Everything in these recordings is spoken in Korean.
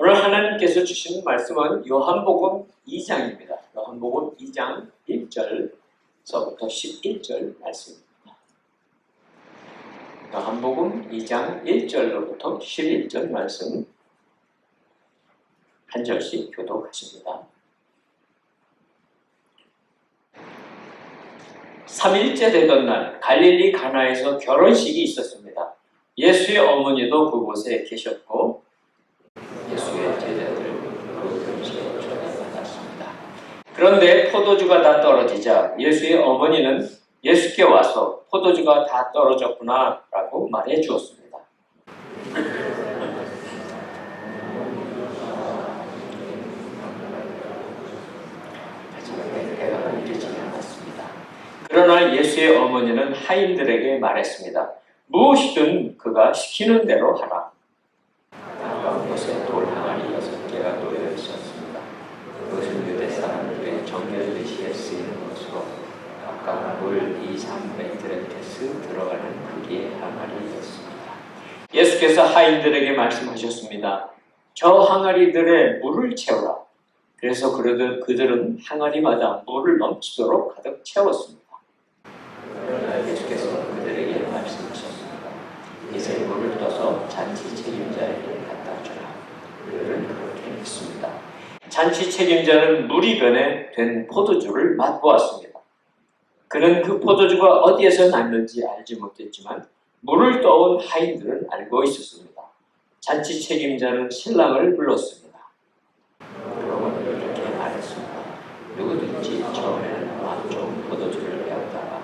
오늘 하나님께서 주시는 말씀은 요한복음 2장입니다. 요한복음 2장 1절서부터 11절 말씀입니다. 요한복음 2장 1절로부터 11절 말씀 한 절씩 교독하십니다. 3일째 되던 날 갈릴리 가나에서 결혼식이 있었습니다. 예수의 어머니도 그곳에 계셨고 예수의 제자들 그 결혼식에 초대받았습니다. 그런데 포도주가 다 떨어지자 예수의 어머니는 예수께 와서 포도주가 다 떨어졌구나 라고 말해 주었습니다. 하지만 배가 이르지 않았습니다. 그러나 예수의 어머니는 하인들에게 말했습니다. 무엇이든 그가 시키는 대로 하라. 가까운 곳에 돌 항아리 6개가 놓여 있었습니다. 그것은 유대 사람들의 정결례시에 쓰이는 것으로 각각 물 2-300 들어가는 크기의 항아리였습니다. 예수께서 하인들에게 말씀하셨습니다. 저 항아리들에 물을 채우라. 그래서 그들은 항아리마다 물을 넘치도록 가득 채웠습니다. 그러나 예수께서 그들에게 말씀하셨습니다. 이제 물을 떠서 잔치 책임자에게 갖다 주라. 그들은 그렇게 했습니다. 잔치 책임자는 물이 변해 된 포도주를 맛보았습니다. 그는 그 포도주가 어디에서 났는지 알지 못했지만 물을 떠온 하인들은 알고 있었습니다. 잔치 책임자는 신랑을 불렀습니다. 그러고 이렇게 말했습니다. 누구든지 처음에는 맛 좋은 포도주를 내었다가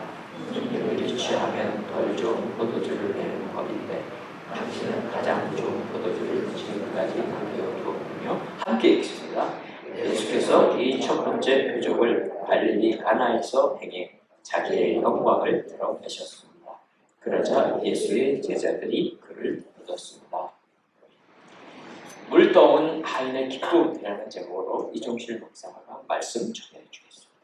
이들이 취하면 덜 좋은 포도주를 내는 법인데 당신은 가장 좋은 포도주를 지금까지 남겨두었군요. 함께 읽습니다. 예수께서 이 첫 번째 표적을 갈릴리 가나에서 행해 자기의 영광을 드러내셨습니다. 그러자 예수의 제자들이 그를 믿었습니다. 물 떠온 하인의 기쁨이라는 제목으로 이종실 목사가 말씀 전해 주겠습니다.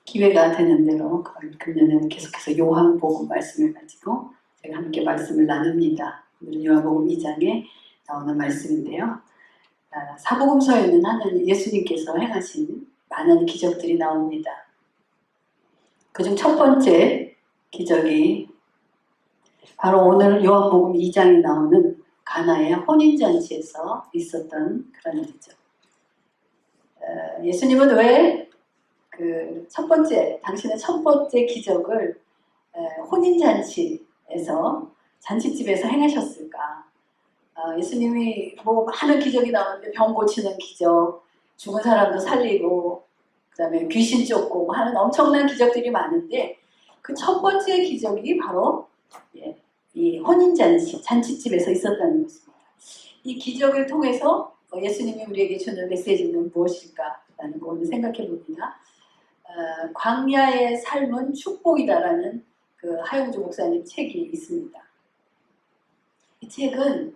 기회가 되는 대로 그녀는 계속해서 요한복음 말씀을 가지고 제가 함께 말씀을 나눕니다. 오늘은 요한복음 2장에 나오는 말씀인데요. 사복음서에는 하나님 예수님께서 행하신 많은 기적들이 나옵니다. 그중 첫 번째 기적이 바로 오늘 요한복음 2장에 나오는 가나의 혼인잔치에서 있었던 그런 일이죠. 예수님은 왜 당신의 첫 번째 기적을 혼인잔치에서 잔치집에서 행하셨을까? 예수님이 많은 기적이 나오는데 병 고치는 기적, 죽은 사람도 살리고, 그 다음에 귀신 쫓고 하는 엄청난 기적들이 많은데 그 첫 번째 기적이 바로 이 혼인잔치, 잔치집에서 있었다는 것입니다. 이 기적을 통해서 예수님이 우리에게 주는 메시지는 무엇일까라는 거 오늘 생각해 봅니다. 광야의 삶은 축복이다라는 그 하용주 목사님 책이 있습니다. 이 책은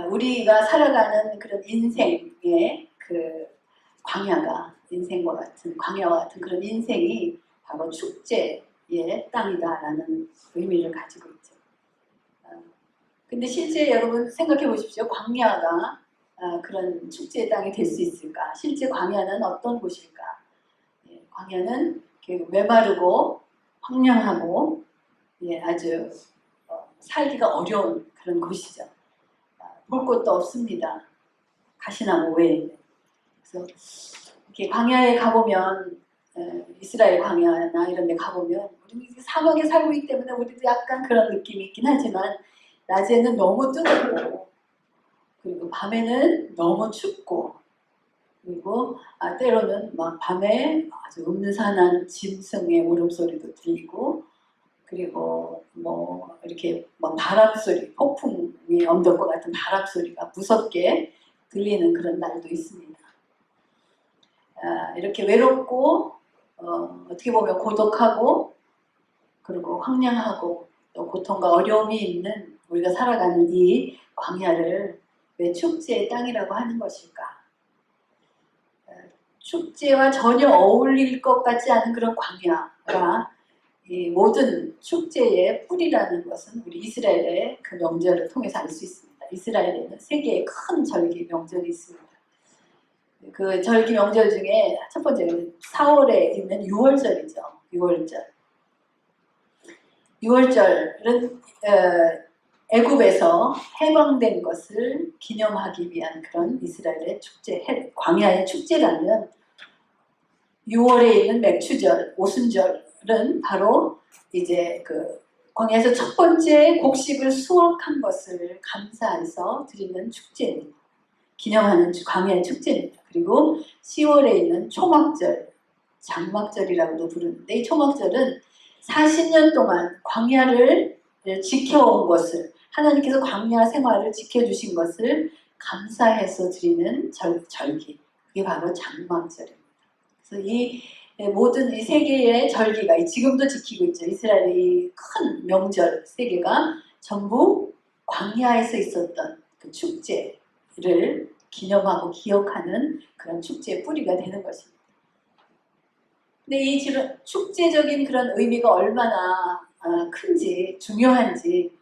우리가 살아가는 그런 인생의 그 인생과 같은 광야와 같은 그런 인생이 바로 축제의 땅이다라는 의미를 가지고 있죠. 근데 실제 여러분 생각해 보십시오. 광야가 그런 축제의 땅이 될 수 있을까? 실제 광야는 어떤 곳일까? 광야는 메마르고 황량하고 아주 살기가 어려운 그런 곳이죠. 볼 곳도 없습니다. 가시나무 외에. 그래서 이렇게 광야에 가보면 이스라엘 광야나 이런 데 가보면 우리는 사막에 살고 있기 때문에 우리도 약간 그런 느낌이 있긴 하지만 낮에는 너무 뜨겁고 그리고 밤에는 너무 춥고 그리고 때로는 막 밤에 아주 음산한 짐승의 울음소리도 들리고 그리고 이렇게 바람소리, 폭풍이 언덕 것 같은 바람소리가 무섭게 들리는 그런 날도 있습니다. 이렇게 외롭고 어떻게 보면 고독하고 그리고 황량하고 또 고통과 어려움이 있는 우리가 살아가는 이 광야를 왜 축제의 땅이라고 하는 것일까? 축제와 전혀 어울릴 것 같지 않은 그런 광야가 이 모든 축제의 뿌리라는 것은 우리 이스라엘의 그 명절을 통해서 알 수 있습니다. 이스라엘에는 세 개의 큰 절기 명절이 있습니다. 그 절기 명절 중에 첫 번째는 4월에 있는 6월절이죠. 6월절. 6월절은 애굽에서 해방된 것을 기념하기 위한 그런 이스라엘의 축제, 광야의 축제라면 6월에 있는 맥추절, 오순절은 바로 이제 그 광야에서 첫 번째 곡식을 수확한 것을 감사해서 드리는 축제입니다. 기념하는 광야의 축제입니다. 그리고 10월에 있는 초막절, 장막절이라고도 부르는데 이 초막절은 40년 동안 광야를 지켜온 것을 하나님께서 광야 생활을 지켜주신 것을 감사해서 드리는 절기, 그게 바로 장막절입니다. 그래서 이 모든 이 세 개의 절기가 지금도 지키고 있죠. 이스라엘의 큰 명절 세 개가 전부 광야에서 있었던 그 축제를 기념하고 기억하는 그런 축제의 뿌리가 되는 것입니다. 근데 이 축제적인 그런 의미가 얼마나 큰지 중요한지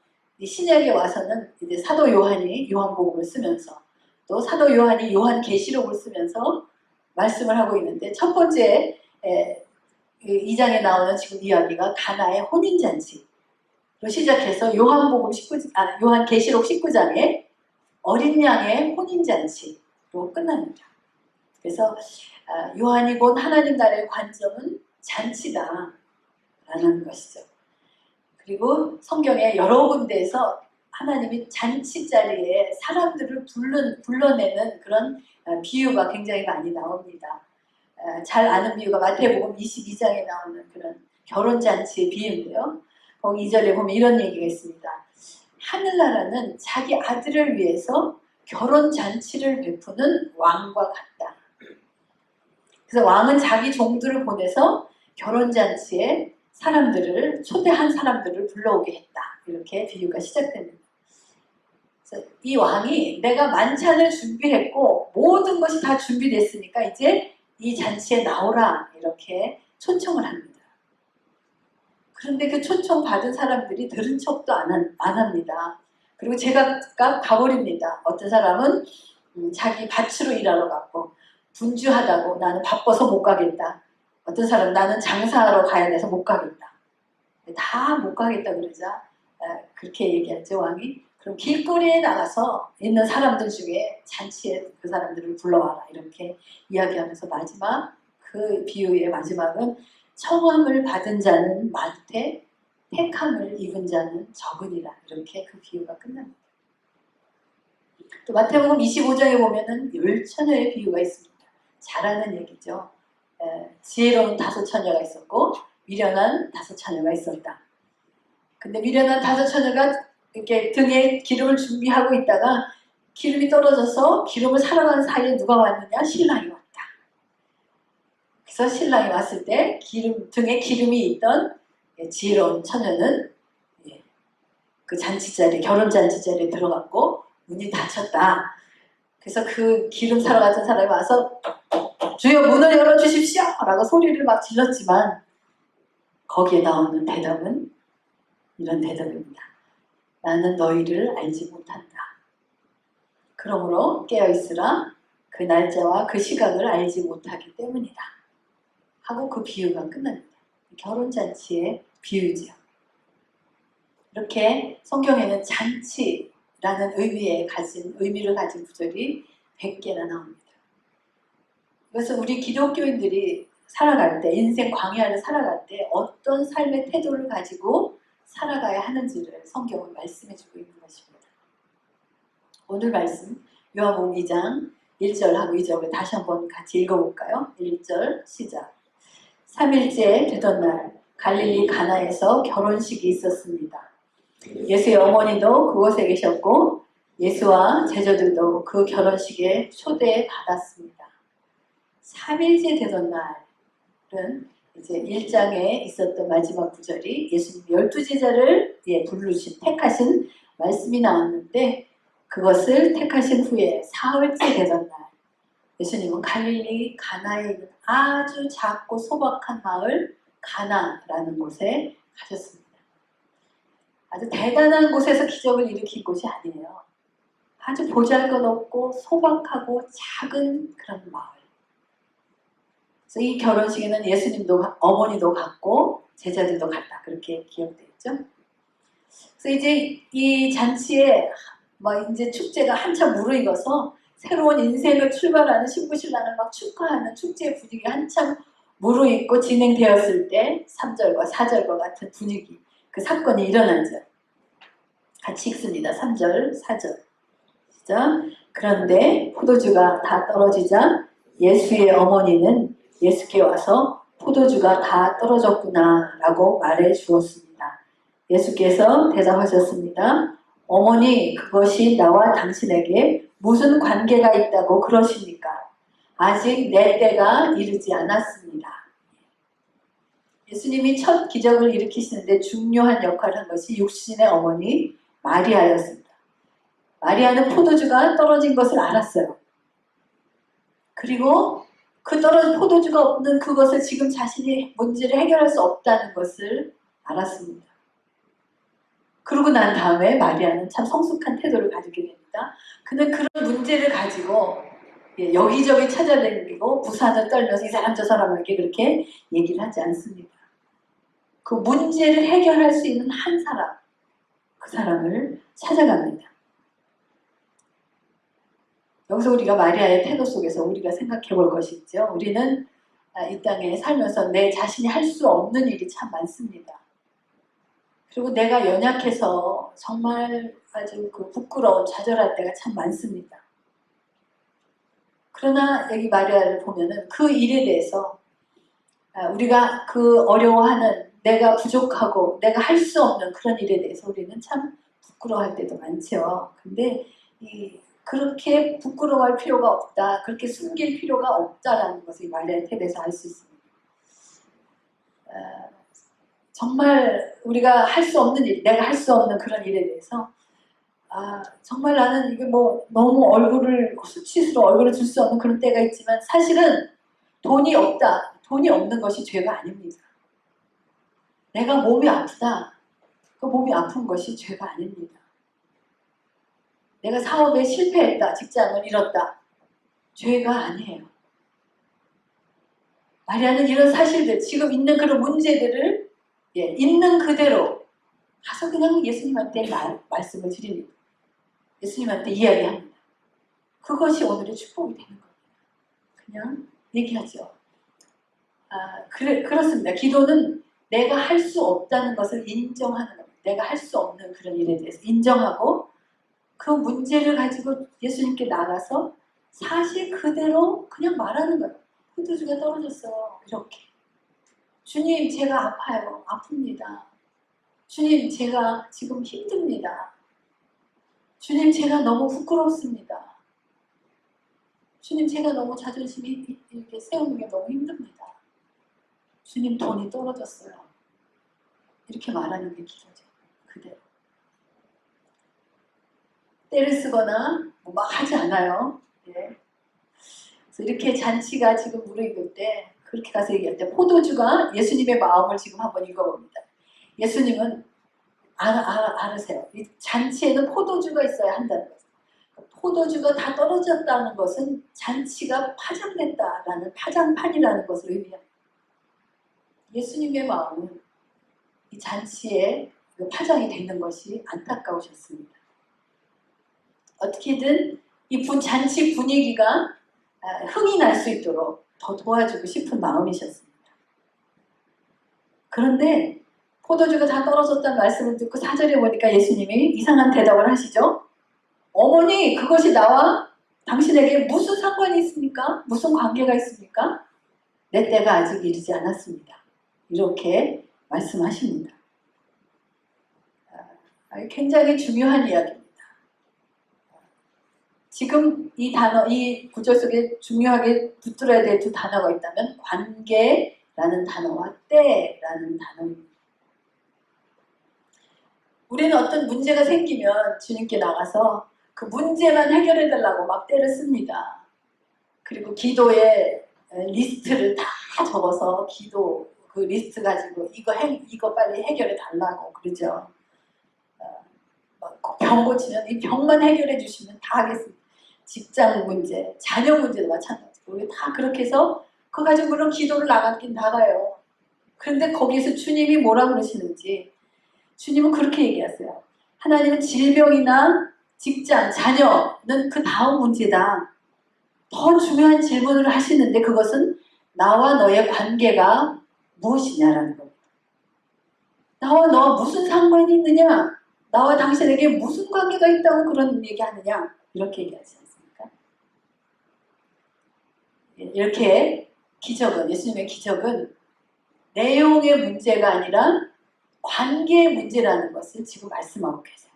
이 신약에 와서는 이제 사도 요한이 요한복음을 쓰면서 또 사도 요한이 요한계시록을 쓰면서 말씀을 하고 있는데 첫 번째 2장에 나오는 지금 이야기가 가나의 혼인잔치로 시작해서 요한계시록 19장에 어린 양의 혼인잔치로 끝납니다. 그래서 요한이 본 하나님 나라의 관점은 잔치다 라는 것이죠. 그리고 성경에 여러 군데에서 하나님이 잔치 자리에 사람들을 불러내는 그런 비유가 굉장히 많이 나옵니다. 잘 아는 비유가 마태복음 22장에 나오는 그런 결혼잔치의 비유인데요. 거기 2절에 보면 이런 얘기가 있습니다. 하늘나라는 자기 아들을 위해서 결혼잔치를 베푸는 왕과 같다. 그래서 왕은 자기 종들을 보내서 결혼잔치에 초대한 사람들을 불러오게 했다. 이렇게 비유가 시작됩니다. 그래서 이 왕이 내가 만찬을 준비했고 모든 것이 다 준비됐으니까 이제 이 잔치에 나오라 이렇게 초청을 합니다. 그런데 그 초청 받은 사람들이 들은 척도 안 합니다. 그리고 제각각 가버립니다. 어떤 사람은 자기 밭으로 일하러 갔고 분주하다고 나는 바빠서 못 가겠다. 어떤 사람은 나는 장사하러 가야 돼서 못 가겠다. 다 못 가겠다 그러자 그렇게 얘기하죠 왕이. 그럼 길거리에 나가서 있는 사람들 중에 잔치에 그 사람들을 불러와라 이렇게 이야기하면서 마지막 그 비유의 마지막은 청함을 받은 자는 많되 택함을 입은 자는 적으니라 이렇게 그 비유가 끝납니다. 또 마태복음 25장에 보면은 열처녀의 비유가 있습니다. 잘 아는 얘기죠. 지혜로운 5처녀가 있었고 미련한 5처녀가 있었다. 근데 미련한 5처녀가 이렇게 등에 기름을 준비하고 있다가 기름이 떨어져서 기름을 사러 가는 사이에 누가 왔느냐? 신랑이 왔다. 그래서 신랑이 왔을 때 등에 기름이 있던 지혜로운 처녀는 그 잔치자리에 결혼잔치자리에 들어갔고 문이 닫혔다. 그래서 그 기름 사러 갔던 사람이 와서 주여 문을 열어주십시오! 라고 소리를 막 질렀지만 거기에 나오는 대답은 이런 대답입니다. 나는 너희를 알지 못한다. 그러므로 깨어있으라. 그 날짜와 그 시각을 알지 못하기 때문이다. 하고 그 비유가 끝납니다. 결혼잔치의 비유죠. 이렇게 성경에는 잔치라는 의미를 가진 구절이 100개나 나옵니다. 그래서 우리 기독교인들이 살아갈 때, 인생 광야를 살아갈 때 어떤 삶의 태도를 가지고 살아가야 하는지를 성경은 말씀해주고 있는 것입니다. 오늘 말씀 요한복음 2장 1절하고 2절을 다시 한번 같이 읽어볼까요? 1절 시작. 3일째 되던 날 갈릴리 가나에서 결혼식이 있었습니다. 예수의 어머니도 그곳에 계셨고 예수와 제자들도 그 결혼식에 초대받았습니다. 3일째 되던 날은 이제 1장에 있었던 마지막 구절이 예수님 12제자를 택하신 말씀이 나왔는데 그것을 택하신 후에 4흘째 되던 날 예수님은 갈릴리 가나에 있는 아주 작고 소박한 마을 가나라는 곳에 가셨습니다. 아주 대단한 곳에서 기적을 일으킨 곳이 아니에요. 아주 보잘것없고 소박하고 작은 그런 마을. 그래서 이 결혼식에는 예수님도 어머니도 갔고 제자들도 갔다 그렇게 기억되어 있죠. 그래서 이제 이 잔치에 이제 축제가 한참 무르익어서 새로운 인생을 출발하는 신부신랑을 막 축하하는 축제의 분위기가 한참 무르익고 진행되었을 때 3절과 4절과 같은 분위기, 그 사건이 일어나죠. 같이 읽습니다. 3절, 4절. 시작. 그런데 포도주가 다 떨어지자 예수의 어머니는 예수께 와서 포도주가 다 떨어졌구나 라고 말해 주었습니다. 예수께서 대답하셨습니다. 어머니, 그것이 나와 당신에게 무슨 관계가 있다고 그러십니까? 아직 내 때가 이르지 않았습니다. 예수님이 첫 기적을 일으키시는데 중요한 역할을 한 것이 육신의 어머니 마리아였습니다. 마리아는 포도주가 떨어진 것을 알았어요. 그리고 그 떨어진 포도주가 없는 그것을 지금 자신이 문제를 해결할 수 없다는 것을 알았습니다. 그러고 난 다음에 마리아는 참 성숙한 태도를 가지게 됩니다. 그는 그런 문제를 가지고 여기저기 찾아다니고 부산을 떨면서 이 사람 저 사람에게 그렇게 얘기를 하지 않습니다. 그 문제를 해결할 수 있는 한 사람, 그 사람을 찾아갑니다. 여기서 우리가 마리아의 태도 속에서 우리가 생각해 볼 것이 있죠. 우리는 이 땅에 살면서 내 자신이 할 수 없는 일이 참 많습니다. 그리고 내가 연약해서 정말 아주 부끄러운 좌절할 때가 참 많습니다. 그러나 여기 마리아를 보면은 그 일에 대해서 우리가 그 어려워하는 내가 부족하고 내가 할 수 없는 그런 일에 대해서 우리는 참 부끄러워할 때도 많죠. 근데 그렇게 부끄러워할 필요가 없다. 그렇게 숨길 필요가 없다라는 것을 이 마리아의 태도에서 알 수 있습니다. 정말 우리가 할 수 없는 일, 내가 할 수 없는 그런 일에 대해서 정말 나는 이게 너무 수치스러워 얼굴을 줄 수 없는 그런 때가 있지만 사실은 돈이 없다. 돈이 없는 것이 죄가 아닙니다. 내가 몸이 아프다. 그 몸이 아픈 것이 죄가 아닙니다. 내가 사업에 실패했다. 직장을 잃었다. 죄가 아니에요. 마리아는 이런 사실들, 지금 있는 그런 문제들을 있는 그대로 가서 그냥 예수님한테 말씀을 드립니다. 예수님한테 이야기합니다. 그것이 오늘의 축복이 되는 겁니다. 그냥 얘기하죠. 그렇습니다. 기도는 내가 할 수 없다는 것을 인정하는 겁니다. 내가 할 수 없는 그런 일에 대해서 인정하고 그 문제를 가지고 예수님께 나가서 사실 그대로 그냥 말하는 거예요. 포도주가 떨어졌어요. 이렇게. 주님, 제가 아파요. 아픕니다. 주님, 제가 지금 힘듭니다. 주님, 제가 너무 부끄럽습니다. 주님, 제가 너무 자존심이 이렇게 세우는 게 너무 힘듭니다. 주님, 돈이 떨어졌어요. 이렇게 말하는 게 기도죠. 그대로. 때를 쓰거나 막 하지 않아요. 그래서 이렇게 잔치가 지금 무르익을 때 그렇게 가서 얘기할 때 포도주가 예수님의 마음을 지금 한번 읽어봅니다. 예수님은 알으세요. 이 잔치에는 포도주가 있어야 한다는 거죠. 포도주가 다 떨어졌다는 것은 잔치가 파장됐다라는 파장판이라는 것을 의미합니다. 예수님의 마음은 이 잔치에 파장이 되는 것이 안타까우셨습니다. 어떻게든 이 잔치 분위기가 흥이 날 수 있도록 더 도와주고 싶은 마음이셨습니다. 그런데 포도주가 다 떨어졌다는 말씀을 듣고 4절에 보니까 예수님이 이상한 대답을 하시죠. 어머니, 그것이 나와 당신에게 무슨 상관이 있습니까? 무슨 관계가 있습니까? 내 때가 아직 이르지 않았습니다. 이렇게 말씀하십니다. 굉장히 중요한 이야기입니다. 지금 이 구절 속에 중요하게 붙들어야 될 두 단어가 있다면 관계라는 단어와 때라는 단어입니다. 우리는 어떤 문제가 생기면 주님께 나가서 그 문제만 해결해 달라고 막 때를 씁니다. 그리고 기도의 리스트를 다 적어서 기도 그 리스트 가지고 이거 빨리 해결해 달라고 그러죠. 병 고치면 이 병만 해결해 주시면 다 하겠습니다. 직장 문제, 자녀 문제도 마찬가지고 우리 다 그렇게 해서 그거 가지고 물론 기도를 나가긴 나가요. 그런데 거기에서 주님이 뭐라 그러시는지 주님은 그렇게 얘기하세요. 하나님은 질병이나 직장, 자녀는 그 다음 문제다. 더 중요한 질문을 하시는데 그것은 나와 너의 관계가 무엇이냐라는 겁니다. 나와 너와 무슨 상관이 있느냐? 나와 당신에게 무슨 관계가 있다고 그런 얘기하느냐? 이렇게 얘기하지 않습니까? 이렇게 기적은, 예수님의 기적은 내용의 문제가 아니라 관계의 문제라는 것을 지금 말씀하고 계세요.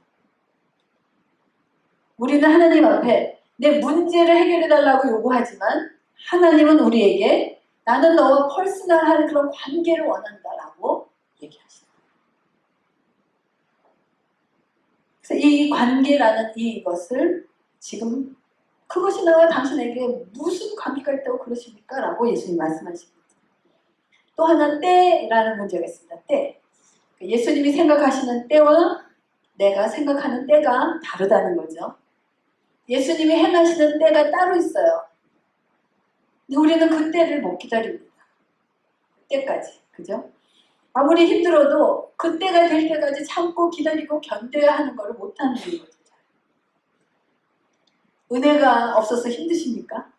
우리는 하나님 앞에 내 문제를 해결해달라고 요구하지만 하나님은 우리에게 나는 너와 퍼스널한 그런 관계를 원한다라고 얘기하시죠. 그래서 이 관계라는 이것을 지금 그것이 나와 당신에게 무슨 관계가 있다고 그러십니까? 라고 예수님 말씀하십니다. 또 하나 때라는 문제가 있습니다. 때. 예수님이 생각하시는 때와 내가 생각하는 때가 다르다는 거죠. 예수님이 행하시는 때가 따로 있어요. 근데 우리는 그 때를 못 기다립니다. 때까지. 그죠? 아무리 힘들어도 그 때가 될 때까지 참고 기다리고 견뎌야 하는 것을 못하는 거죠. 은혜가 없어서 힘드십니까?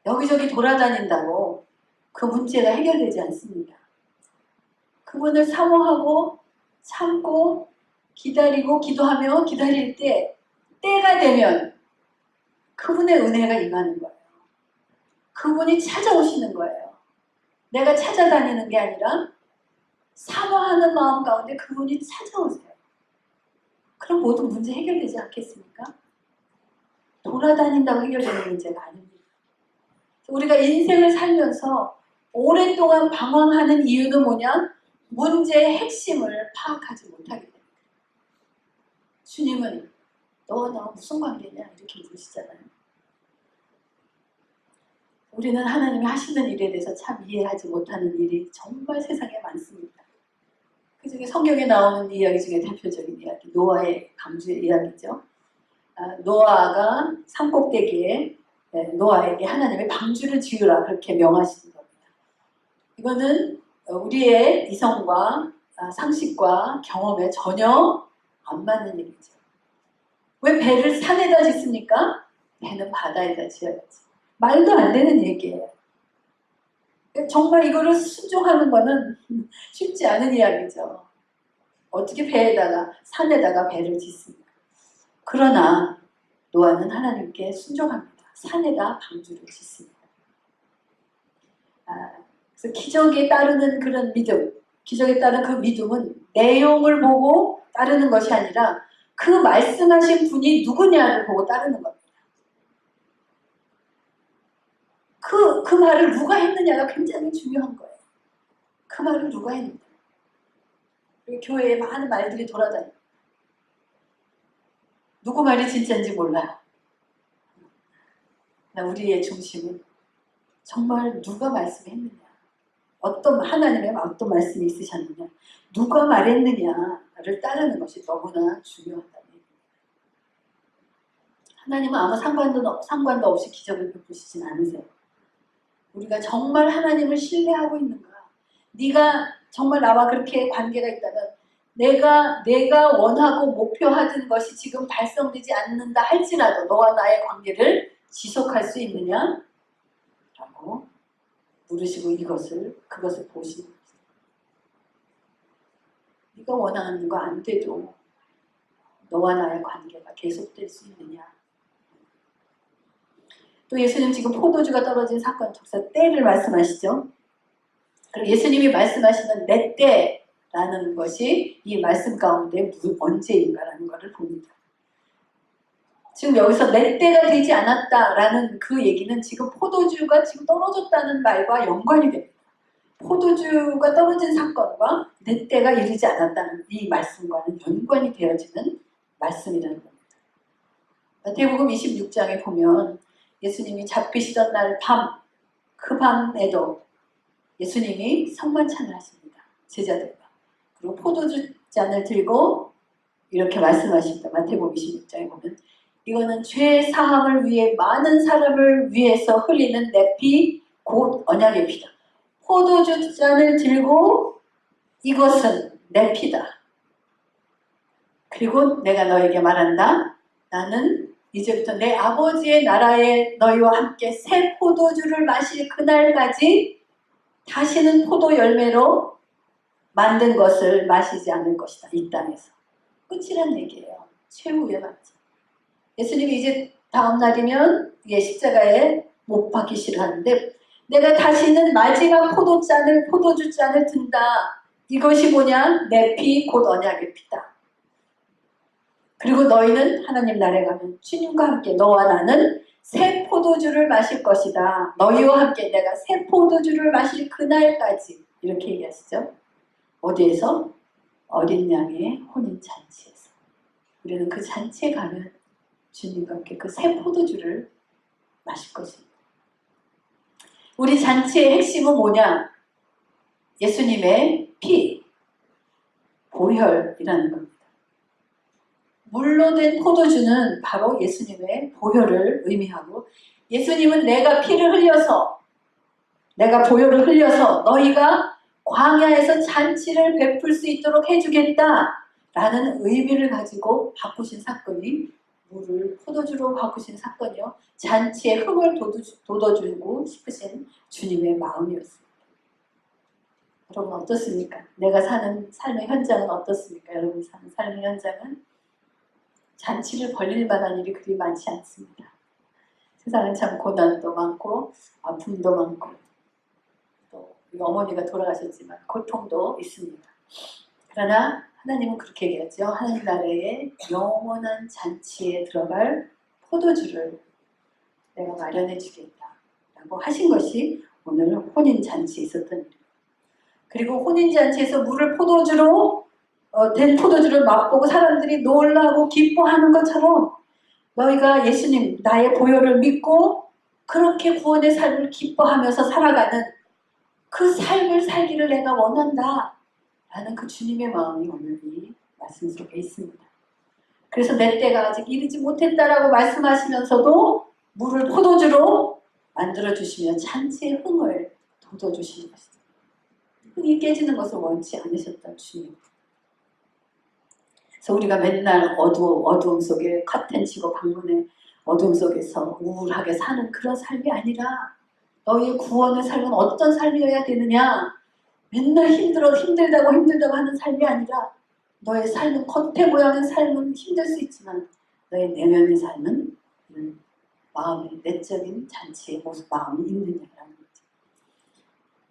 여기저기 돌아다닌다고 그 문제가 해결되지 않습니다. 그분을 사모하고 참고 기다리고 기도하며 기다릴 때 때가 되면 그분의 은혜가 임하는 거예요. 그분이 찾아오시는 거예요. 내가 찾아다니는 게 아니라 사모하는 마음 가운데 그분이 찾아오세요. 그럼 모든 문제 해결되지 않겠습니까? 돌아다닌다고 해결되는 문제가 아닙니다. 우리가 인생을 살면서 오랫동안 방황하는 이유는 뭐냐? 문제의 핵심을 파악하지 못하기 때문에. 주님은 너와 나와 무슨 관계냐? 이렇게 물으시잖아요. 우리는 하나님이 하시는 일에 대해서 참 이해하지 못하는 일이 정말 세상에 많습니다. 그 중에 성경에 나오는 이야기 중에 대표적인 이야기, 노아의 방주의 이야기죠. 노아가 산꼭대기에 노아에게 하나님의 방주를 지으라 그렇게 명하시는 겁니다. 이거는 우리의 이성과 상식과 경험에 전혀 안 맞는 얘기죠. 왜 배를 산에다 짓습니까? 배는 바다에다 지어야지. 말도 안 되는 얘기예요. 정말 이거를 순종하는 거는 쉽지 않은 이야기죠. 어떻게 배에다가 산에다가 배를 짓습니까? 그러나 노아는 하나님께 순종합니다. 산에다 방주를 짓습니다. 그래서 기적에 따르는 그런 믿음, 기적에 따른 그 믿음은 내용을 보고 따르는 것이 아니라 그 말씀하신 분이 누구냐를 보고 따르는 겁니다. 그 말을 누가 했느냐가 굉장히 중요한 거예요. 그 말을 누가 했느냐. 교회에 많은 말들이 돌아다녀요. 누구 말이 진짜인지 몰라요. 우리의 중심은 정말 누가 말씀했느냐, 하나님의 어떤 말씀이 있으셨느냐, 누가 말했느냐를 따르는 것이 너무나 중요하다는 얘기입니다. 하나님은 아무 상관도 없이 기적을 베푸시진 않으세요. 우리가 정말 하나님을 신뢰하고 있는가, 네가 정말 나와 그렇게 관계가 있다면 내가 원하고 목표하던 것이 지금 달성되지 않는다 할지라도 너와 나의 관계를 지속할 수 있느냐? 라고 물으시고 그것을 보시는 거죠. 네가 원하는 거 안 돼도 너와 나의 관계가 계속될 수 있느냐? 또 예수님 지금 포도주가 떨어진 사건 적사 때를 말씀하시죠. 그리고 예수님이 말씀하시는 내 때라는 것이 이 말씀 가운데 언제인가라는 것을 봅니다. 지금 여기서 내 때가 되지 않았다라는 그 얘기는 지금 포도주가 지금 떨어졌다는 말과 연관이 됩니다. 포도주가 떨어진 사건과 내 때가 이르지 않았다는 이 말씀과는 연관이 되어지는 말씀이라는 겁니다. 마태복음 26장에 보면 예수님이 잡히시던 날 밤, 그 밤에도 예수님이 성만찬을 하십니다. 제자들과. 그리고 포도주 잔을 들고 이렇게 말씀하십니다. 마태복음 26장에 보면 이거는 죄 사함을 위해 많은 사람을 위해서 흘리는 내 피 곧 언약의 피다. 포도주 잔을 들고 이것은 내 피다. 그리고 내가 너에게 말한다. 나는 이제부터 내 아버지의 나라에 너희와 함께 새 포도주를 마실 그날까지 다시는 포도 열매로 만든 것을 마시지 않을 것이다. 이 땅에서. 끝이란 얘기예요. 최후의 맞죠. 예수님이 이제 다음 날이면 십자가에 못 박히시를 하는데 내가 다시는 마지막 포도주 잔을 든다. 이것이 뭐냐? 내 피 곧 언약의 피다. 그리고 너희는 하나님 나라에 가면 주님과 함께 너와 나는 새 포도주를 마실 것이다. 너희와 함께 내가 새 포도주를 마실 그날까지 이렇게 얘기하시죠. 어디에서? 어린 양의 혼인잔치에서. 우리는 그 잔치에 가면 주님과 함께 그 새 포도주를 마실 것입니다. 우리 잔치의 핵심은 뭐냐? 예수님의 피, 보혈이라는 겁니다. 물로 된 포도주는 바로 예수님의 보혈을 의미하고 예수님은 내가 보혈을 흘려서 너희가 광야에서 잔치를 베풀 수 있도록 해주겠다 라는 의미를 가지고 바꾸신 사건이 물을 포도주로 바꾸신 사건이요. 잔치에 흥을 돋워주고 싶으신 주님의 마음이었습니다. 여러분 어떻습니까? 내가 사는 삶의 현장은 어떻습니까? 여러분이 사는 삶의 현장은 잔치를 벌릴 만한 일이 그리 많지 않습니다. 세상은 참 고난도 많고 아픔도 많고 또 어머니가 돌아가셨지만 고통도 있습니다. 그러나 하나님은 그렇게 얘기하죠. 하나님 나라의 영원한 잔치에 들어갈 포도주를 내가 마련해 주겠다 라고 하신 것이 오늘 혼인잔치에 있었던 일입니다. 그리고 혼인잔치에서 물을 포도주로 된 포도주를 맛보고 사람들이 놀라고 기뻐하는 것처럼 너희가 예수님 나의 보혈을 믿고 그렇게 구원의 삶을 기뻐하면서 살아가는 그 삶을 살기를 내가 원한다 라는 그 주님의 마음이 오늘 이 말씀 속에 있습니다. 그래서 내 때가 아직 이르지 못했다라고 말씀하시면서도 물을 포도주로 만들어주시며 잔치의 흥을 돋워주시는 것이죠. 흥이 깨지는 것을 원치 않으셨던 주님. 그래서 우리가 맨날 어두움 속에 커튼 치고 방문에 어두움 속에서 우울하게 사는 그런 삶이 아니라 너희의 구원의 삶은 어떤 삶이어야 되느냐? 맨날 힘들다고 하는 삶이 아니라 너의 삶은 겉의 모양의 삶은 힘들 수 있지만 너의 내면의 삶은 마음의 내적인 잔치의 모습 마음이 있느냐라는 거죠.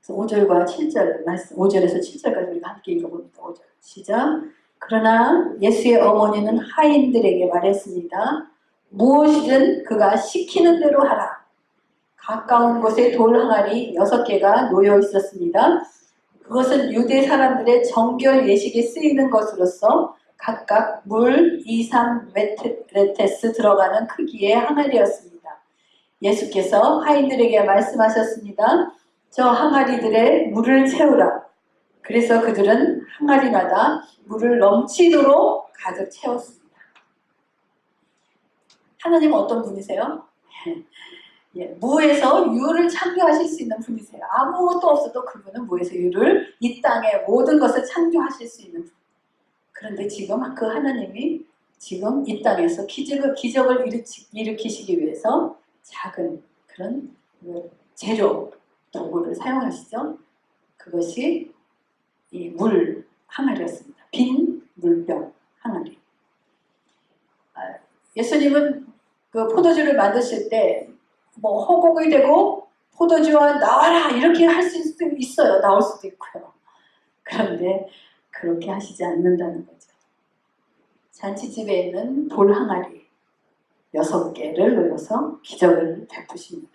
그래서 5절과 7절 말씀 5절에서 7절까지 우리가 함께 읽어봅니다. 5절 시작. 그러나 예수의 어머니는 하인들에게 말했습니다. 무엇이든 그가 시키는 대로 하라. 가까운 곳에 돌 항아리 6개가 놓여 있었습니다. 그것은 유대 사람들의 정결 예식에 쓰이는 것으로서 각각 물 2-3레테스 들어가는 크기의 항아리였습니다. 예수께서 하인들에게 말씀하셨습니다. 저 항아리들의 물을 채우라. 그래서 그들은 항아리마다 물을 넘치도록 가득 채웠습니다. 하나님은 어떤 분이세요? 무에서 유를 창조하실 수 있는 분이세요. 아무것도 없어도 그분은 무에서 유를 이 땅의 모든 것을 창조하실 수 있는 분. 그런데 지금 그 하나님이 지금 이 땅에서 기적을 일으키시기 위해서 작은 그런 재료 도구를 사용하시죠. 그것이 이 물 항아리였습니다. 빈 물병 항아리. 예수님은 그 포도주를 만드실 때 허공이 되고 포도주와 나와라 이렇게 할 수도 있어요. 나올 수도 있고요. 그런데 그렇게 하시지 않는다는 거죠. 잔치집에 있는 돌 항아리 6개를 놓여서 기적을 베푸십니다.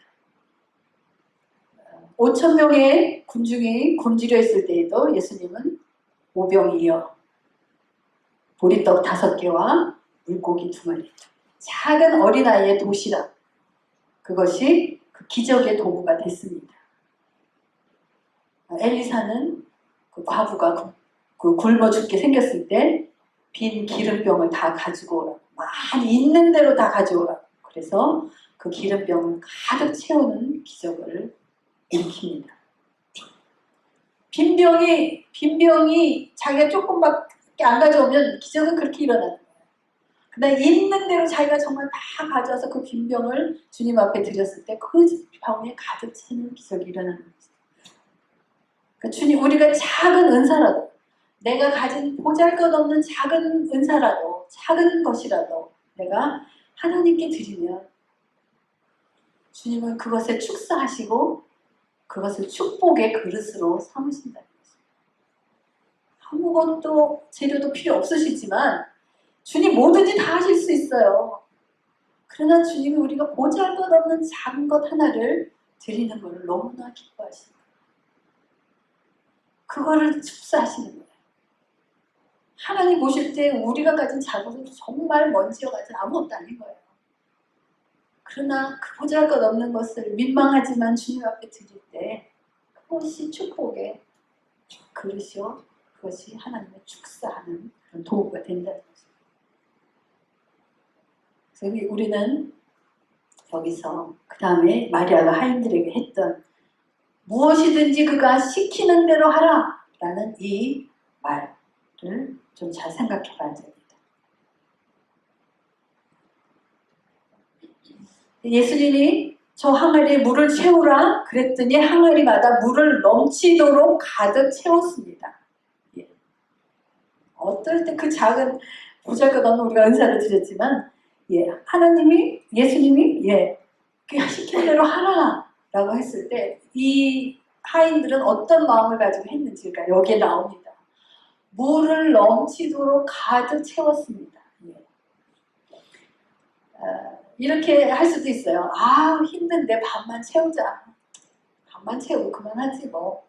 5,000명의 군중이 굶주려 있을 때에도 예수님은 오병이어 보리떡 5개와 물고기 2마리 작은 어린아이의 도시락 그것이 그 기적의 도구가 됐습니다. 엘리사는 그 과부가 그 굶어 죽게 생겼을 때 빈 기름병을 다 가지고 오라고, 많이 있는 대로 다 가져오라고. 그래서 그 기름병을 가득 채우는 기적을 일으킵니다. 빈병이 자기가 조금밖에 안 가져오면 기적은 그렇게 일어나는 거예요. 근데 있는 대로 자기가 정말 다 가져와서 그 빈병을 주님 앞에 드렸을 때 그 병에 가득 차는 기적이 일어나는 거죠. 그러니까 주님, 우리가 작은 은사라도, 내가 가진 보잘것없는 작은 은사라도, 작은 것이라도 내가 하나님께 드리면 주님은 그것에 축사하시고 그것을 축복의 그릇으로 삼으신다는 거죠. 아무것도 재료도 필요 없으시지만 주님 뭐든지 다 하실 수 있어요. 그러나 주님이 우리가 보잘것없는 작은 것 하나를 드리는 것을 너무나 기뻐하시는 거예요. 그거를 축사하시는 거예요. 하나님 보실 때 우리가 가진 작은 것도 정말 먼지와 같은 아무것도 아닌 거예요. 그러나 그 보잘것없는 것을 민망하지만 주님 앞에 드릴 때 그것이 축복의 그릇이요, 그것이 하나님의 축사하는 그런 도구가 된다는 거죠. 그래서 우리는 여기서 그 다음에 마리아가 하인들에게 했던 무엇이든지 그가 시키는 대로 하라 라는 이 말을 좀 잘 생각해 봐야 됩니다. 예수님이 저 항아리에 물을 채우라 그랬더니 항아리마다 물을 넘치도록 가득 채웠습니다. 예. 어떨 때 그 작은 보잘것없는 우리가 은사를 드렸지만 예수님이 그 시킨 대로 하라 라고 했을 때 이 하인들은 어떤 마음을 가지고 했는지가 여기에 나옵니다. 물을 넘치도록 가득 채웠습니다. 이렇게 할 수도 있어요. 아, 힘든데 밥만 채우자. 밥만 채우고 그만하지 뭐.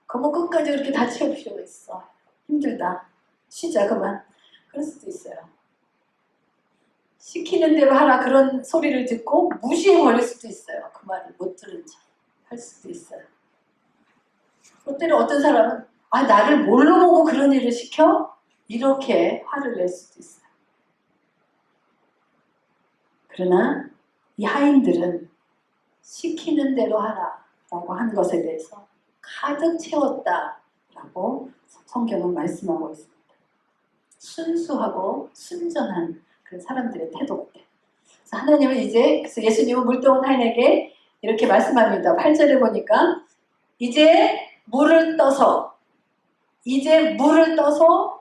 그거 끝까지 그렇게 다 채울 필요가 있어. 힘들다. 쉬자 그만. 그럴 수도 있어요. 시키는 대로 하라 그런 소리를 듣고 무시해버릴 수도 있어요. 그 말을 못 들은 척 할 수도 있어요. 그때는 어떤 사람은 나를 뭘로 보고 그런 일을 시켜? 이렇게 화를 낼 수도 있어요. 그러나 이 하인들은 시키는 대로 하라 라고 한 것에 대해서 가득 채웠다라고 성경은 말씀하고 있습니다. 순수하고 순전한 그런 사람들의 태도입니다. 그래서 하나님은 그래서 예수님은 물동원 하인에게 이렇게 말씀합니다. 8절에 보니까 이제 물을 떠서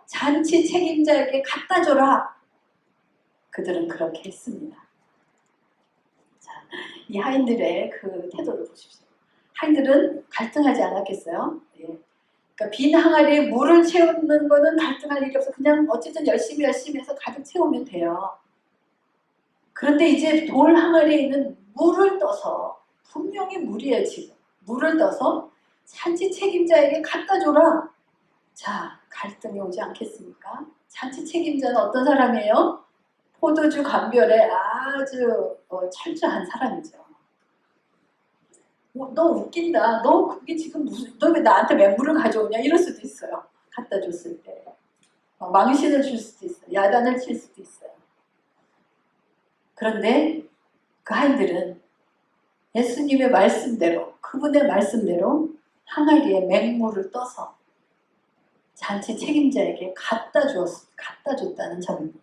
잔치 책임자에게 갖다 줘라. 그들은 그렇게 했습니다. 자, 이 하인들의 그 태도를 보십시오. 하인들은 갈등하지 않았겠어요? 그러니까 빈 항아리에 물을 채우는 거는 갈등할 일이 없어. 그냥 어쨌든 열심히 해서 가득 채우면 돼요. 그런데 이제 돌 항아리에 있는 물을 떠서, 분명히 물이에요 지금. 물을 떠서 잔치 책임자에게 갖다 줘라. 자, 갈등이 오지 않겠습니까? 잔치 책임자는 어떤 사람이에요? 포도주 감별에 아주 철저한 사람이죠. 너 웃긴다. 너 그게 지금 너 왜 나한테 맹물을 가져오냐? 이럴 수도 있어요. 갖다 줬을 때. 망신을 줄 수도 있어요. 야단을 칠 수도 있어요. 그런데 그 하인들은 예수님의 말씀대로, 그분의 말씀대로 항아리에 맹물을 떠서 잔치 책임자에게 갖다 줬다는 점입니다.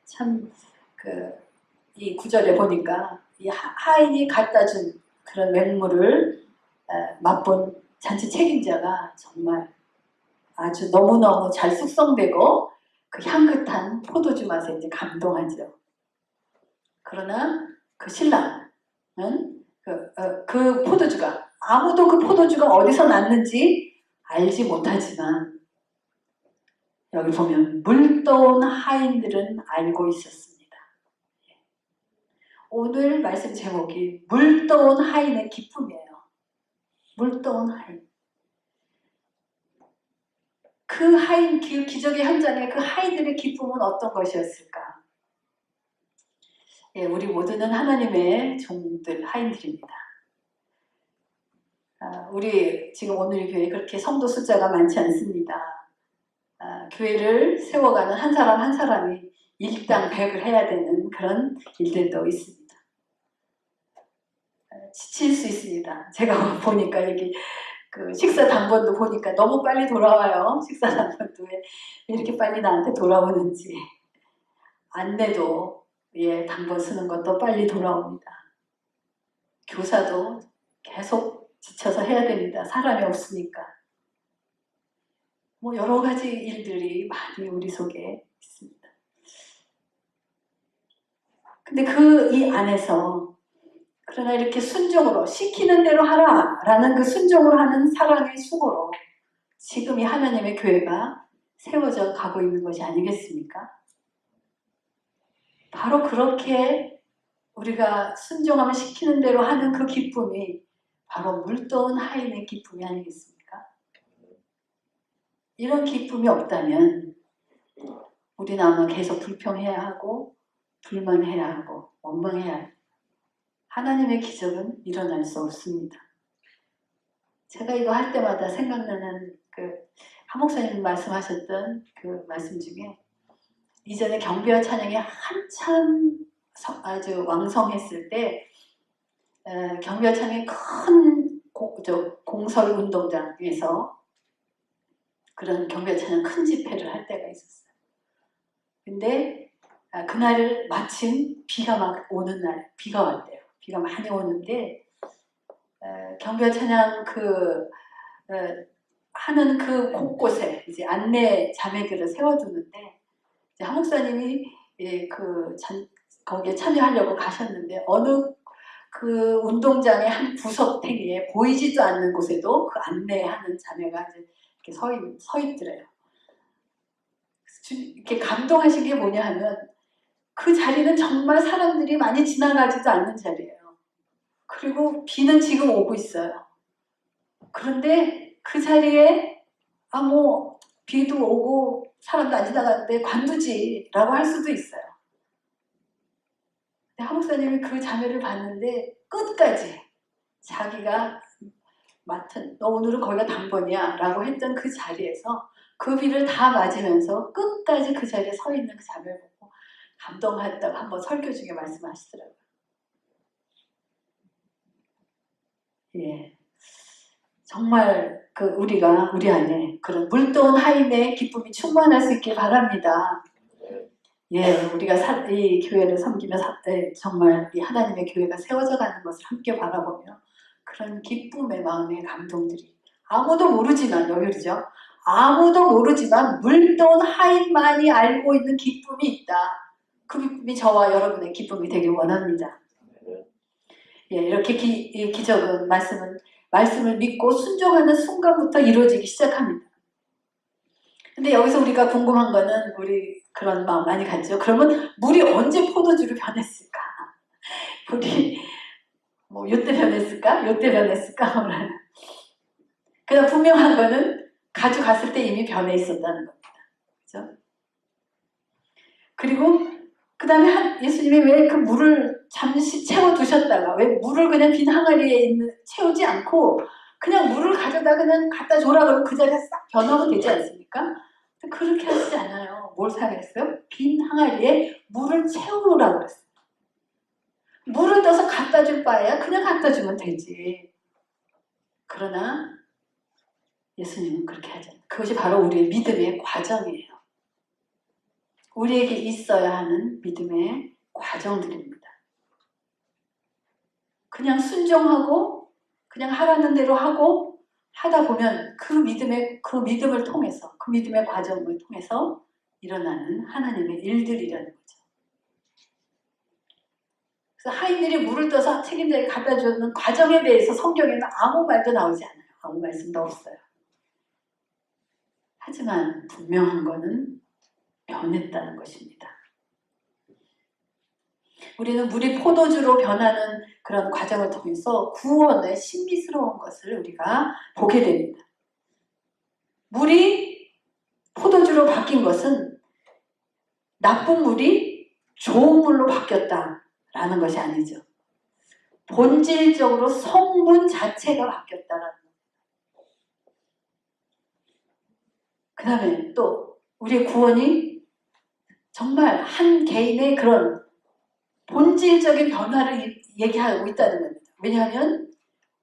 참, 이 구절에 보니까 이 하인이 갖다 준 그런 맹물을 맛본 잔치 책임자가 정말 아주 너무너무 잘 숙성되고 그 향긋한 포도주 맛에 이제 감동하죠. 그러나 그 신랑은 그 포도주가, 아무도 그 포도주가 어디서 났는지 알지 못하지만 여기 보면 물떠온 하인들은 알고 있었습니다. 오늘 말씀 제목이 물떠온 하인의 기쁨이에요. 물떠온 하인. 그 하인, 기적의 현장에 그 하인들의 기쁨은 어떤 것이었을까? 예, 우리 모두는 하나님의 종들, 하인들입니다. 우리 지금 오늘 교회 그렇게 성도 숫자가 많지 않습니다. 교회를 세워가는 한 사람 한 사람이 일당 백을 해야 되는 그런 일들도 있습니다. 지칠 수 있습니다. 제가 보니까 여기 그 식사 당번도 보니까 너무 빨리 돌아와요. 식사 당번도 왜 이렇게 빨리 나한테 돌아오는지. 안내도 예, 당번 쓰는 것도 빨리 돌아옵니다. 교사도 계속 지쳐서 해야 됩니다. 사람이 없으니까. 뭐 여러 가지 일들이 많이 우리 속에 있습니다. 근데 이 안에서 그러나 이렇게 순종으로 시키는 대로 하라 라는 그 순종으로 하는 사랑의 수고로 지금 이 하나님의 교회가 세워져 가고 있는 것이 아니겠습니까? 바로 그렇게 우리가 순종하면 시키는 대로 하는 그 기쁨이 바로 물떠온 하인의 기쁨이 아니겠습니까? 이런 기쁨이 없다면 우리는 아마 계속 불평해야 하고 불만해야 하고 원망해야 합니다. 하나님의 기적은 일어날 수 없습니다. 제가 이거 할 때마다 생각나는 한 목사님 말씀하셨던 그 말씀 중에 이전에 경배와 찬양이 한참 아주 왕성했을 때 경배와 찬양이 큰 공설 운동장에서 그런 경배와 찬양 큰 집회를 할 때가 있었어요. 근데 그날 마침 비가 막 오는 날 비가 왔대요. 비가 많이 오는데 경배와 찬양 하는 그 곳곳에 이제 안내 자매들을 세워두는데 이제 한 목사님이 거기에 참여하려고 가셨는데 어느 그 운동장의 한 구석탱이에 보이지도 않는 곳에도 그 안내하는 자매가 이제 이렇게 서 있더래요. 이렇게 감동하신 게 뭐냐 하면 그 자리는 정말 사람들이 많이 지나가지도 않는 자리예요. 그리고 비는 지금 오고 있어요. 그런데 그 자리에 뭐 비도 오고 사람도 안 지나가는데 관두지라고 할 수도 있어요. 근데 한 목사님이 그 자매를 봤는데 끝까지 자기가 맡은 너 오늘은 거기가 당번이야 라고 했던 그 자리에서 그 비를 다 맞으면서 끝까지 그 자리에 서 있는 그 자매를 보고 감동했다고 한번 설교 중에 말씀하시더라고요. 예, 정말 우리가 우리 안에 그런 물떠온 하인의 기쁨이 충만할 수 있길 바랍니다. 예, 우리가 이 교회를 섬기며 정말 이 하나님의 교회가 세워져 가는 것을 함께 바라보며 그런 기쁨의 마음의 감동들이 아무도 모르지만요, 그렇죠? 아무도 모르지만 물떠온 하인만이 알고 있는 기쁨이 있다. 그 기쁨이 저와 여러분의 기쁨이 되길 원합니다. 예, 이렇게 이 기적은 말씀을 믿고 순종하는 순간부터 이루어지기 시작합니다. 근데 여기서 우리가 궁금한 거는 우리 그런 마음 많이 갖죠. 그러면 물이 언제 포도주로 변했을까? 물이 뭐 요때 변했을까? 요때 변했을까? 그냥 분명한 거는 가져갔을 때 이미 변해 있었다는 겁니다. 그렇죠? 그리고 그 다음에 예수님이 왜 그 물을 잠시 채워두셨다가 왜 물을 그냥 빈 항아리에 채우지 않고 그냥 물을 가져다 그냥 갖다 줘라 그러면 그 자리에 싹 변하면 되지 않습니까? 그렇게 하시지 않아요. 뭘 사용했어요? 빈 항아리에 물을 채우라고 그랬어요. 물을 떠서 갖다 줄 바에야 그냥 갖다 주면 되지. 그러나 예수님은 그렇게 하지 않아요. 그것이 바로 우리의 믿음의 과정이에요. 우리에게 있어야 하는 믿음의 과정들입니다. 그냥 순종하고 그냥 하라는 대로 하고 하다 보면 그 믿음을 통해서 그 믿음의 과정을 통해서 일어나는 하나님의 일들이라는 거죠. 그래서 하인들이 물을 떠서 책임자에게 갖다 주는 과정에 대해서 성경에는 아무 말도 나오지 않아요. 아무 말씀도 없어요. 하지만 분명한 거는 변했다는 것입니다. 우리는 물이 포도주로 변하는 그런 과정을 통해서 구원의 신비스러운 것을 우리가 보게 됩니다. 물이 포도주로 바뀐 것은 나쁜 물이 좋은 물로 바뀌었다 라는 것이 아니죠. 본질적으로 성분 자체가 바뀌었다라는 거예요. 그 다음에 또 우리의 구원이 정말 한 개인의 그런 본질적인 변화를 얘기하고 있다는 겁니다. 왜냐하면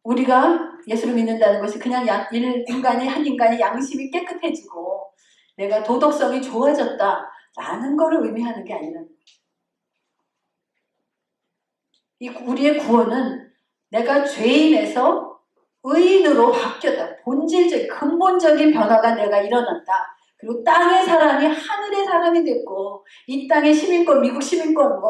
우리가 예수를 믿는다는 것이 그냥 한 인간이 양심이 깨끗해지고 내가 도덕성이 좋아졌다라는 것을 의미하는 게 아니라는 거예요. 이 우리의 구원은 내가 죄인에서 의인으로 바뀌었다. 본질적인 근본적인 변화가 내가 일어났다. 그리고 땅의 사람이 하늘의 사람이 됐고 이 땅의 시민권, 미국 시민권,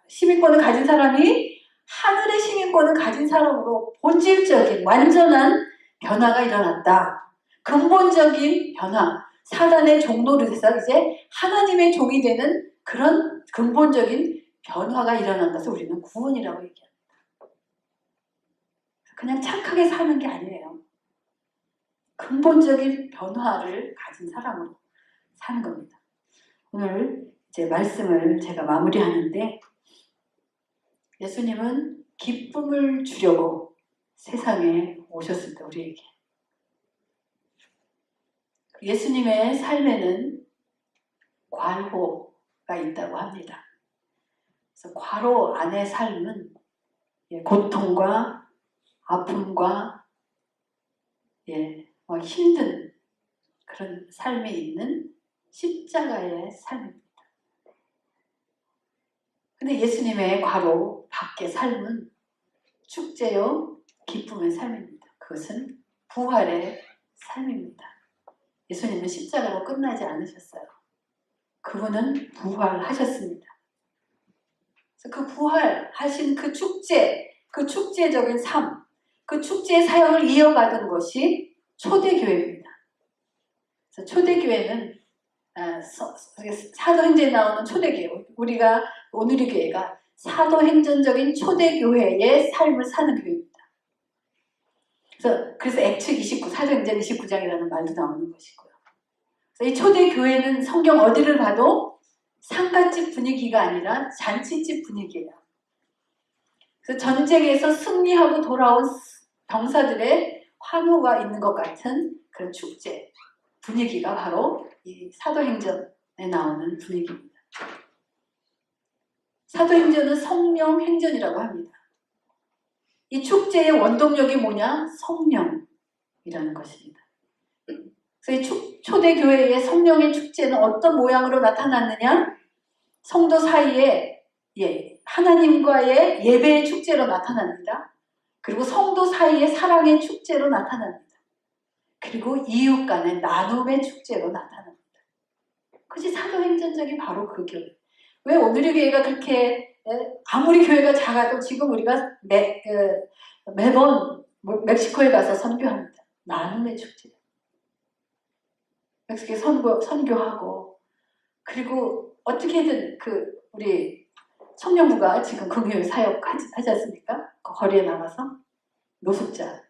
시민권을 가진 사람이 하늘의 시민권을 가진 사람으로 본질적인 완전한 변화가 일어났다. 근본적인 변화, 사단의 종노릇 해서 이제 하나님의 종이 되는 그런 근본적인 변화가 일어난 것을 우리는 구원이라고 얘기합니다. 그냥 착하게 사는 게 아니에요. 근본적인 변화를 가진 사람으로 사는 겁니다. 오늘 이제 말씀을 제가 마무리하는데 예수님은 기쁨을 주려고 세상에 오셨습니다. 우리에게. 예수님의 삶에는 과로가 있다고 합니다. 그래서 과로 안의 삶은 고통과 아픔과 힘든 그런 삶에 있는 십자가의 삶입니다. 근데 예수님의 과로 밖의 삶은 축제요 기쁨의 삶입니다. 그것은 부활의 삶입니다. 예수님은 십자가로 끝나지 않으셨어요. 그분은 부활하셨습니다. 그래서 그 부활하신 그 축제, 그 축제적인 삶, 그 축제의 사역을 이어받은 것이 초대교회입니다. 그래서 초대교회는 사도행전에 나오는 초대교회, 우리가 오늘의 교회가 사도행전적인 초대교회의 삶을 사는 교회입니다. 그래서 액츠 29, 사도행전 29장이라는 말도 나오는 것이고요. 그래서 이 초대교회는 성경 어디를 봐도 상갓집 분위기가 아니라 잔치집 분위기예요. 그래서 전쟁에서 승리하고 돌아온 병사들의 환호가 있는 것 같은 그런 축제 분위기가 바로 이 사도행전에 나오는 분위기입니다. 사도행전은 성령행전이라고 합니다. 이 축제의 원동력이 뭐냐? 성령이라는 것입니다. 그래서 이 초대교회의 성령의 축제는 어떤 모양으로 나타났느냐? 성도 사이에 하나님과의 예배의 축제로 나타납니다. 그리고 성도 사이의 사랑의 축제로 나타납니다. 그리고 이웃 간의 나눔의 축제로 나타납니다. 그것이 사도행전적인 바로 그 교회. 왜 오늘의 교회가 그렇게 아무리 교회가 작아도 지금 우리가 매번 멕시코에 가서 선교합니다. 나눔의 축제. 멕시코에 선교하고 그리고 어떻게든 우리 청년부가 지금 그 교회 사역하지 않습니까? 그 거리에 나가서 노숙자.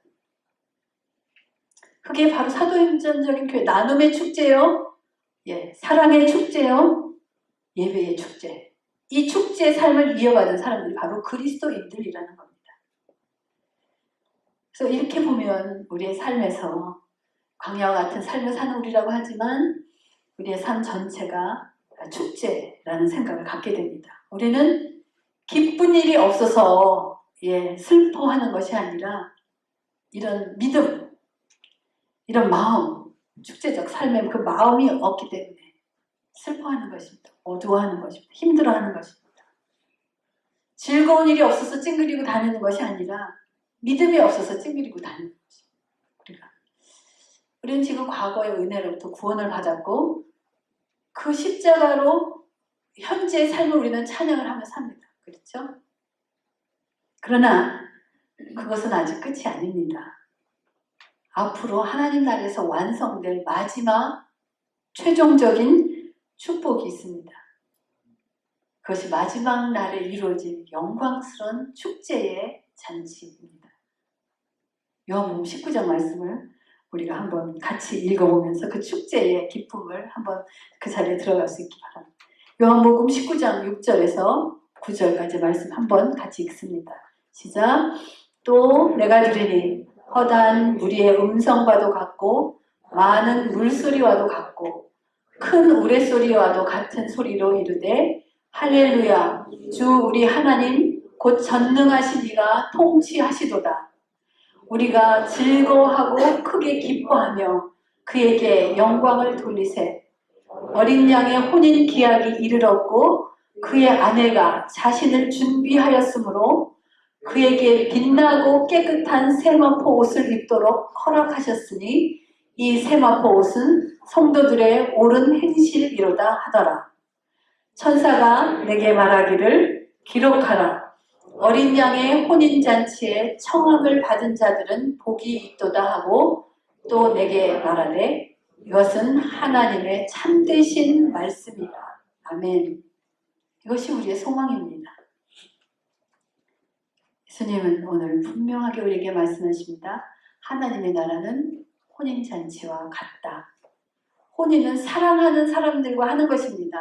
그게 바로 사도행전적인 교회 나눔의 축제요. 사랑의 축제요. 예배의 축제. 이 축제의 삶을 이어받은 사람들이 바로 그리스도인들이라는 겁니다. 그래서 이렇게 보면 우리의 삶에서 광야와 같은 삶을 사는 우리라고 하지만 우리의 삶 전체가 축제라는 생각을 갖게 됩니다. 우리는 기쁜 일이 없어서 슬퍼하는 것이 아니라 이런 믿음, 이런 마음, 축제적 삶의 그 마음이 없기 때문에 슬퍼하는 것입니다. 어두워하는 것입니다. 힘들어하는 것입니다. 즐거운 일이 없어서 찡그리고 다니는 것이 아니라 믿음이 없어서 찡그리고 다니는 것입니다. 우리는 지금 과거의 은혜로부터 구원을 받았고 그 십자가로 현재의 삶을 우리는 찬양을 하며 삽니다. 그렇죠? 그러나 그것은 아직 끝이 아닙니다. 앞으로 하나님 나라에서 완성될 마지막 최종적인 축복이 있습니다. 그것이 마지막 날에 이루어질 영광스러운 축제의 잔치입니다. 요한복음 19장 말씀을 우리가 한번 같이 읽어보면서 그 축제의 기쁨을 한번 그 자리에 들어갈 수 있기 바랍니다. 요한복음 19장 6절에서 9절까지 말씀 한번 같이 읽습니다. 시작. 또 내가 들으니 허다한 무리의 음성과도 같고 많은 물소리와도 같고 큰 우레소리와도 같은 소리로 이르되 할렐루야 주 우리 하나님 곧 전능하신 이가 통치하시도다. 우리가 즐거워하고 크게 기뻐하며 그에게 영광을 돌리세. 어린 양의 혼인 기약이 이르렀고 그의 아내가 자신을 준비하였으므로 그에게 빛나고 깨끗한 세마포 옷을 입도록 허락하셨으니 이 세마포 옷은 성도들의 옳은 행실이로다 하더라. 천사가 내게 말하기를 기록하라. 어린 양의 혼인잔치에 청함을 받은 자들은 복이 있도다 하고 또 내게 말하되 이것은 하나님의 참되신 말씀이라. 아멘. 이것이 우리의 소망입니다. 예수님은 오늘 분명하게 우리에게 말씀하십니다. 하나님의 나라는 혼인잔치와 같다. 혼인은 사랑하는 사람들과 하는 것입니다.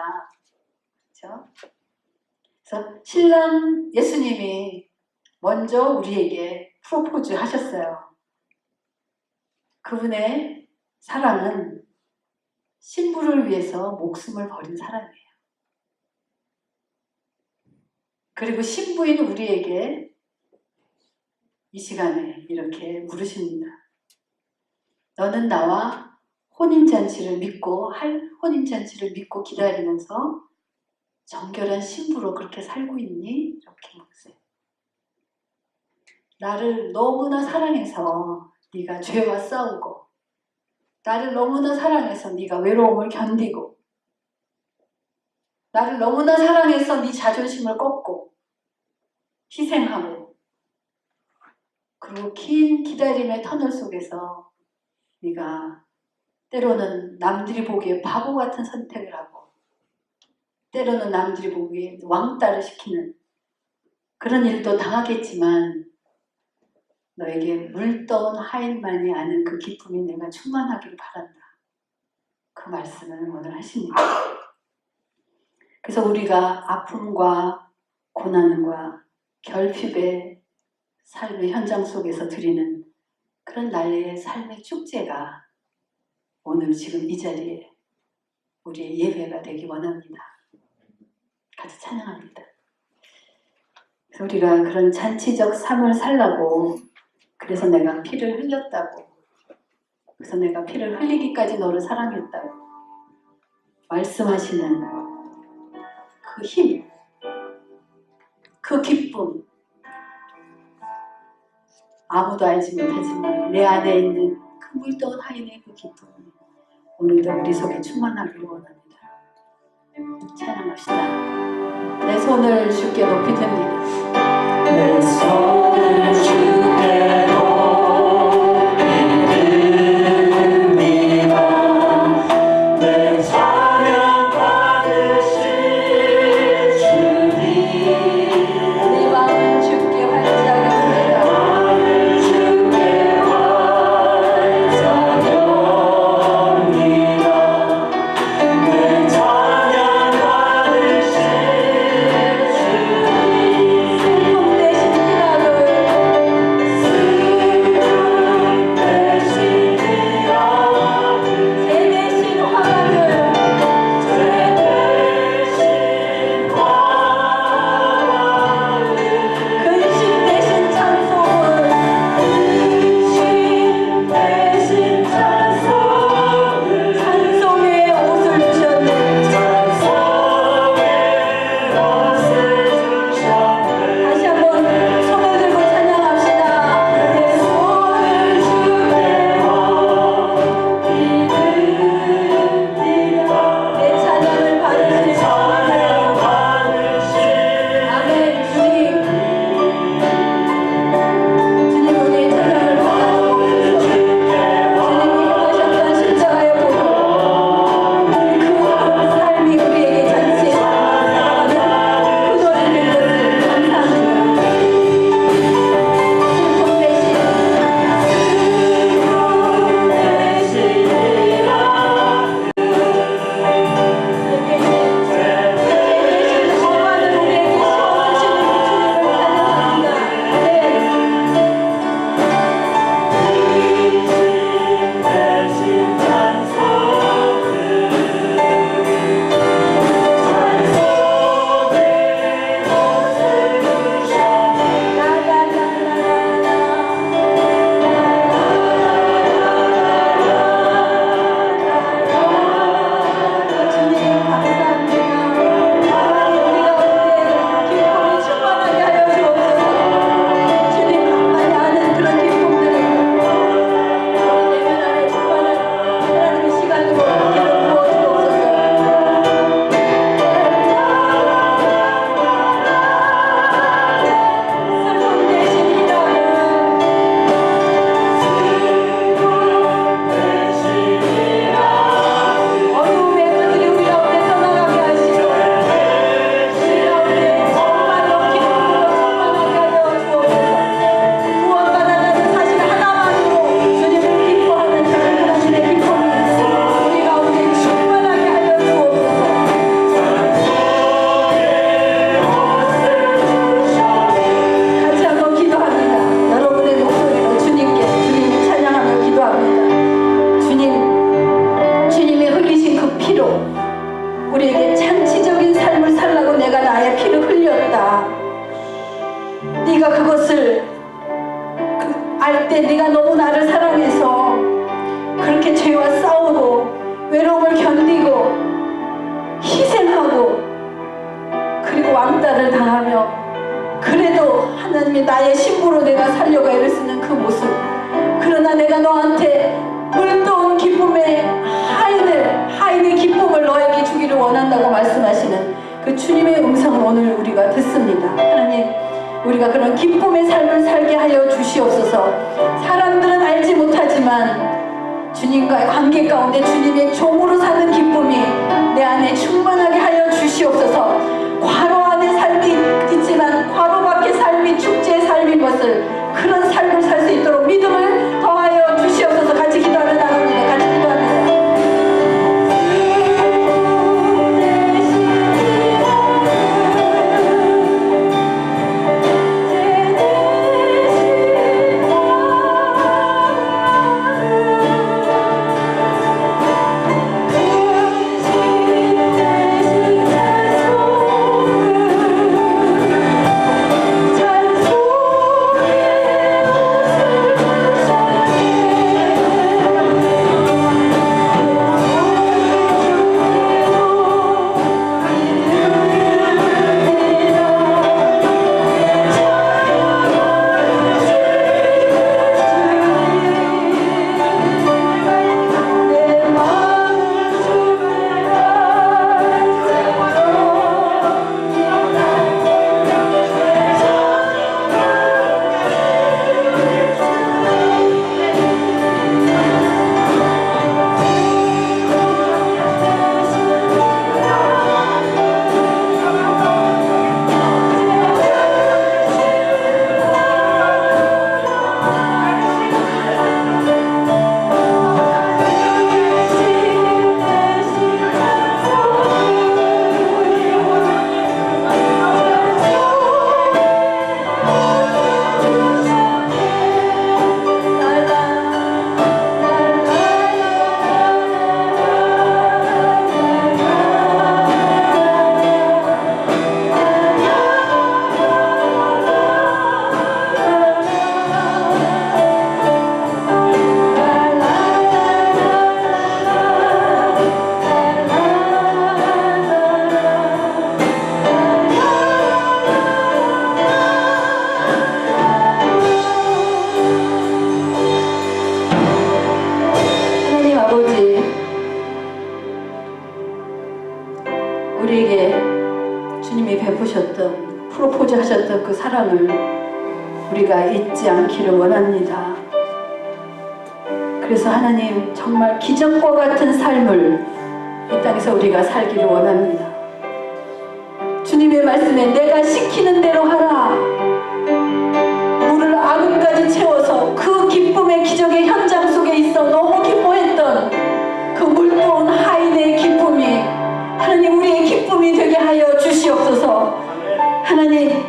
그렇죠? 그래서 신랑 예수님이 먼저 우리에게 프로포즈 하셨어요. 그분의 사랑은 신부를 위해서 목숨을 버린 사랑이에요. 그리고 신부인 우리에게 이 시간에 이렇게 물으십니다. 너는 나와 혼인잔치를 믿고 기다리면서 정결한 신부로 그렇게 살고 있니? 이렇게 묻으세요. 나를 너무나 사랑해서 네가 죄와 싸우고 나를 너무나 사랑해서 네가 외로움을 견디고 나를 너무나 사랑해서 네 자존심을 꺾고 희생하고 그리고 긴 기다림의 터널 속에서 네가 때로는 남들이 보기에 바보 같은 선택을 하고 때로는 남들이 보기에 왕따를 시키는 그런 일도 당하겠지만 너에게 물떠온 하인만이 아는 그 기쁨이 내가 충만하기를 바란다. 그 말씀을 오늘 하십니다. 그래서 우리가 아픔과 고난과 결핍의 삶의 현장 속에서 드리는 그런 나의 삶의 축제가 오늘 지금 이 자리에 우리의 예배가 되기 원합니다. 같이 찬양합니다. 그래서 우리가 그런 잔치적 삶을 살라고 그래서 내가 피를 흘렸다고 그래서 내가 피를 흘리기까지 너를 사랑했다고 말씀하시는 그 힘, 그 기쁨 아무도 알지 못하지만 내 안에 있는 그 물떠온 하인의 그 기쁨이 오늘도 우리 속에 충만하기를 원합니다. 찬양합시다. 내 손을 주께 높이 듭니다. 내 손을 주께 높이 듭니다. 내 찬양 받으실 주님 내 마음을 주께 활짝 엽니다. 마음을 주께 활짝 엽니다. 내 찬양 받으실 주님 내 신랑을 외로움을 견디고 희생하고 그리고 왕따를 당하며 그래도 하나님이 나의 신부로 내가 살려고 애를 쓰는 그 모습, 그러나 내가 너한테 물도운 기쁨의 하인의 기쁨을 너에게 주기를 원한다고 말씀하시는 그 주님의 음성을 오늘 우리가 듣습니다. 하나님, 우리가 그런 기쁨의 삶을 살게 하여 주시옵소서. 사람들은 알지 못하지만 주님과의 관계 가운데 주님의 종으로 사는 기쁨이 내 안에 충만하게 하여 주시옵소서. 과로 안에 삶이 있지만 과로 밖의 삶이 축제의 삶인 것을, 그런 삶을 살 수 있도록 믿음을 더하여 주시옵소서. 같이 기도하며 나갑니다. 같이 기도합니다. 우리에게 주님이 베푸셨던, 프로포즈 하셨던 그 사랑을 우리가 잊지 않기를 원합니다. 그래서 하나님, 정말 기적과 같은 삶을 이 땅에서 우리가 살기를 원합니다. 주님의 말씀에 내가 시키는 대로 하라, 물을 아금까지 채워서 그 기쁨의 기적의 현장 속에 있어 너무 기뻐했던 그 물도운 하인의 기쁨이 하나님 우리의 기쁨이 되게 하여 주시옵소서. 하나님,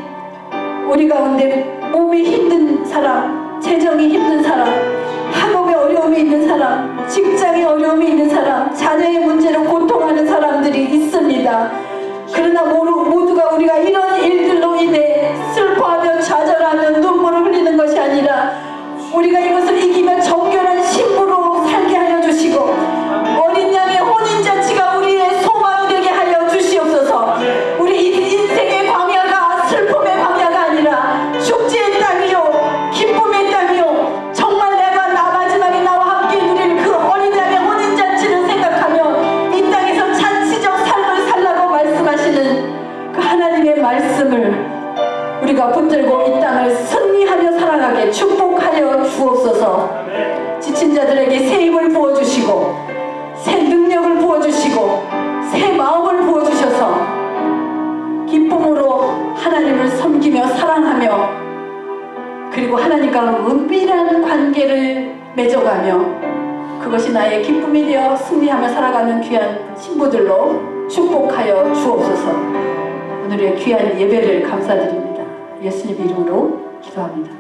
우리 가운데 몸이 힘든 사람, 재정이 힘든 사람, 학업에 어려움이 있는 사람, 직장에 어려움이 있는 사람, 자녀의 문제로 고통하는 사람들이 있습니다. 그러나 모두가 우리가 이런 일들로 인해 슬퍼하며 좌절하며 눈물을 흘리는 것이 아니라 우리가 이것을 이기며 정결한 신부로 살게 하여 주시고 어린 양의 혼인잔치가 우리의 소망이 되게 하여 주시옵소서. 우리 인생의 광야가 슬픔의 광야가 아니라 축제의 땅이요 기쁨의 땅이요 정말 내가 마지막에 나와 함께 누릴 그 어린 양의 혼인잔치를 생각하며 이 땅에서 잔치적 삶을 살라고 말씀하시는 그 하나님의 말씀을 우리가 붙들고 이 땅을 승리하며 살아가게 축복하여 주옵소서. 지친 자들에게 새 힘을 부어주시고 새 능력을 부어주시고 새 마음을 부어주셔서 기쁨으로 하나님을 섬기며 사랑하며 그리고 하나님과 은밀한 관계를 맺어가며 그것이 나의 기쁨이 되어 승리하며 살아가는 귀한 신부들로 축복하여 주옵소서. 오늘의 귀한 예배를 감사드립니다. 예수님 이름으로 기도합니다.